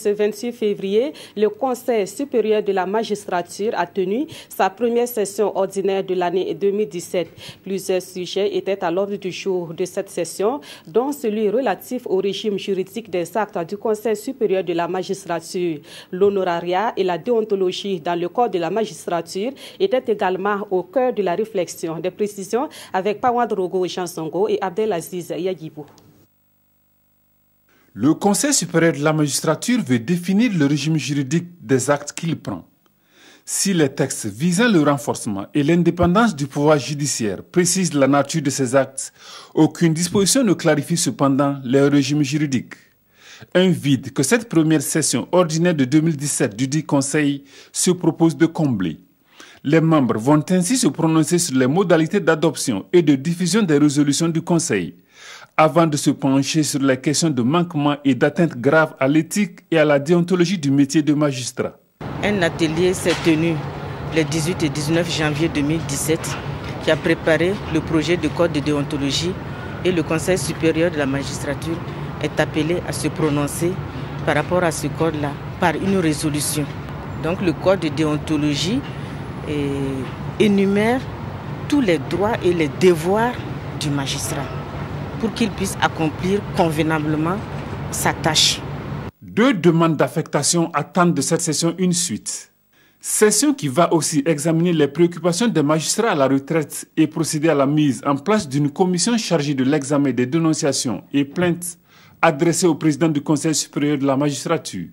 ce 26 février, le Conseil supérieur de la magistrature a tenu sa première session ordinaire de l'année 2017. Plusieurs sujets étaient à l'ordre du jour de cette session, dont celui relatif au régime juridique des actes du Conseil supérieur de la magistrature. L'honorariat et la déontologie dans le corps de la magistrature étaient également au cœur de la réflexion. Des précisions avec Pawadrogo Chansongo et Abdelaziz Yagibou. Le Conseil supérieur de la magistrature veut définir le régime juridique des actes qu'il prend. Si les textes visant le renforcement et l'indépendance du pouvoir judiciaire précisent la nature de ces actes, aucune disposition ne clarifie cependant leur régime juridique. Un vide que cette première session ordinaire de 2017 du dit Conseil se propose de combler. Les membres vont ainsi se prononcer sur les modalités d'adoption et de diffusion des résolutions du Conseil, avant de se pencher sur les questions de manquement et d'atteinte grave à l'éthique et à la déontologie du métier de magistrat. Un atelier s'est tenu les 18 et 19 janvier 2017 qui a préparé le projet de code de déontologie et le Conseil supérieur de la magistrature est appelé à se prononcer par rapport à ce code-là par une résolution. Donc le code de déontologie énumère tous les droits et les devoirs du magistrat pour qu'il puisse accomplir convenablement sa tâche. Deux demandes d'affectation attendent de cette session une suite. Session qui va aussi examiner les préoccupations des magistrats à la retraite et procéder à la mise en place d'une commission chargée de l'examen des dénonciations et plaintes adressées au président du Conseil supérieur de la magistrature.